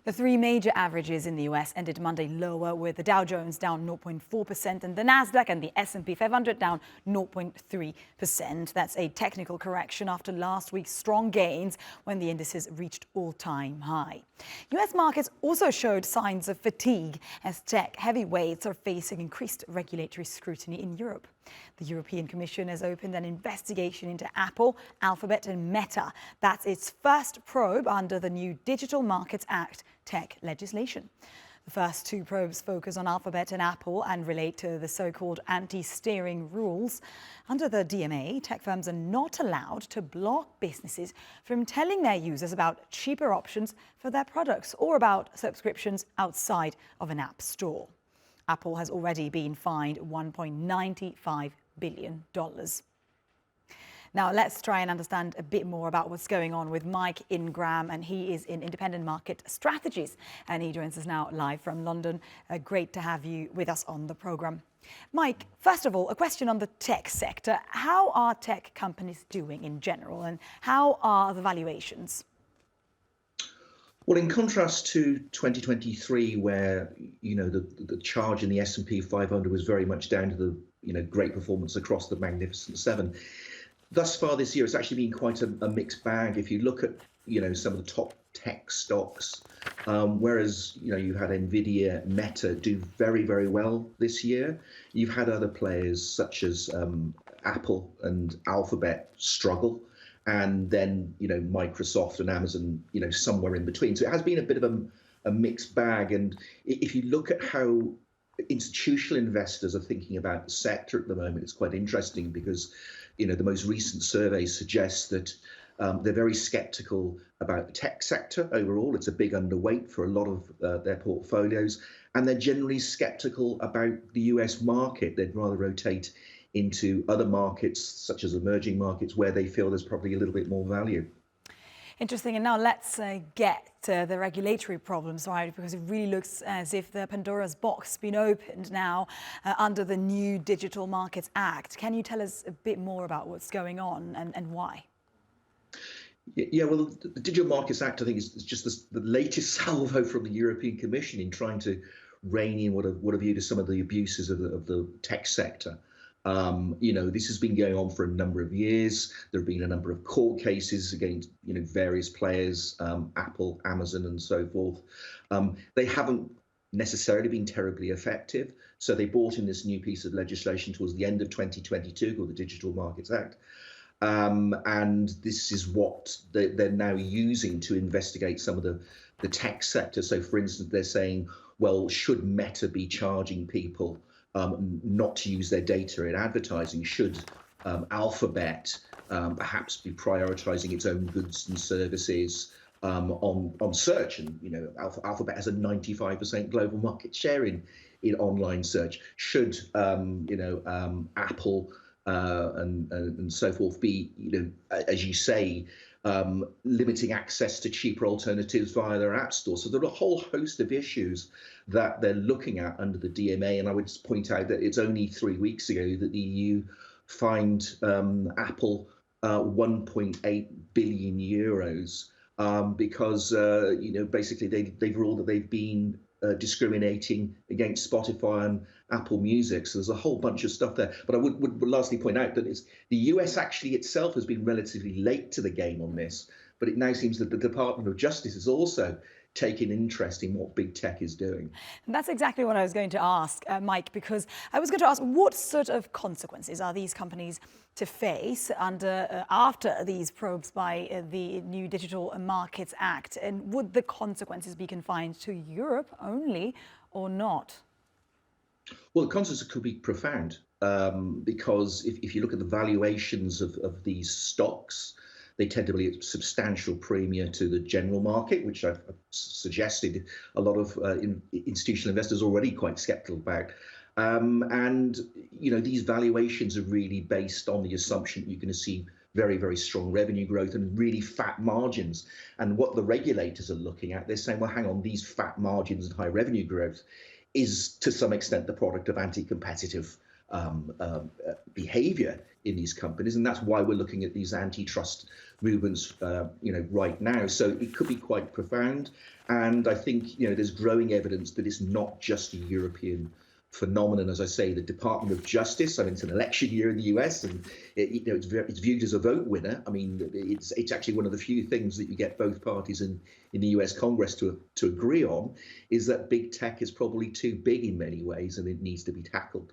The three major averages in the US ended Monday lower, with the Dow Jones down 0.4% and the Nasdaq and the S&P 500 down 0.3%. That's a technical correction after last week's strong gains when the indices reached all-time high. US markets also showed signs of fatigue as tech heavyweights are facing increased regulatory scrutiny in Europe. The European Commission has opened an investigation into Apple, Alphabet and Meta. That's its first probe under the new Digital Markets Act tech legislation. The first two probes focus on Alphabet and Apple and relate to the so-called anti-steering rules. Under the DMA, tech firms are not allowed to block businesses from telling their users about cheaper options for their products or about subscriptions outside of an app store. Apple has already been fined $1.95 billion. Now, let's try and understand a bit more about what's going on with Mike Ingram, and he is in Independent Market Strategies, and he joins us now live from London. Great to have you with us on the programme. Mike, first of all, a question on the tech sector. How are tech companies doing in general, and how are the valuations? Well, in contrast to 2023, where the charge in the S&P 500 was very much down to the great performance across the Magnificent Seven, thus far this year it's actually been quite a mixed bag. If you look at some of the top tech stocks, whereas you had Nvidia, Meta do very, very well this year, you've had other players such as Apple and Alphabet struggle. And then, Microsoft and Amazon, somewhere in between. So it has been a bit of a mixed bag. And if you look at how institutional investors are thinking about the sector at the moment, it's quite interesting because, the most recent survey suggests that they're very skeptical about the tech sector overall. It's a big underweight for a lot of their portfolios. And they're generally skeptical about the US market. They'd rather rotate into other markets, such as emerging markets, where they feel there's probably a little bit more value. Interesting. And now let's get to the regulatory problems, right? Because it really looks as if the Pandora's box has been opened now under the new Digital Markets Act. Can you tell us a bit more about what's going on and why? Yeah, well, the Digital Markets Act, I think, is just the latest salvo from the European Commission in trying to rein in what are viewed as some of the abuses of the tech sector. This has been going on for a number of years. There have been a number of court cases against, various players, Apple, Amazon, and so forth. They haven't necessarily been terribly effective. So they brought in this new piece of legislation towards the end of 2022 called the Digital Markets Act. And this is what they're now using to investigate some of the tech sector. So, for instance, they're saying, well, should Meta be charging people not to use their data in advertising? Should Alphabet perhaps be prioritizing its own goods and services on search? And Alphabet has a 95% global market share in online search. Should Apple and so forth be as you say, limiting access to cheaper alternatives via their app store? So there are a whole host of issues that they're looking at under the DMA. And I would point out that it's only 3 weeks ago that the EU fined Apple 1.8 billion euros because basically they've ruled that they've been discriminating against Spotify and Apple Music. So there's a whole bunch of stuff there. But I would lastly point out that the US actually itself has been relatively late to the game on this. But it now seems that the Department of Justice is also taking interest in what big tech is doing. And that's exactly what I was going to ask, Mike, because I was going to ask what sort of consequences are these companies to face after these probes by the new Digital Markets Act? And would the consequences be confined to Europe only or not? Well, the consequences could be profound because if you look at the valuations of these stocks, they tend to be a substantial premium to the general market, which I've suggested a lot of institutional investors are already quite skeptical about. And these valuations are really based on the assumption that you're going to see very, very strong revenue growth and really fat margins. And what the regulators are looking at, they're saying, well, hang on, these fat margins and high revenue growth is to some extent the product of anti-competitive behavior in these companies, and that's why we're looking at these antitrust movements, right now. So it could be quite profound, and I think there's growing evidence that it's not just a European phenomenon. As I say, the Department of Justice, I mean, it's an election year in the US, and it's viewed as a vote winner. I mean, it's actually one of the few things that you get both parties in the US Congress to agree on, is that big tech is probably too big in many ways, and it needs to be tackled.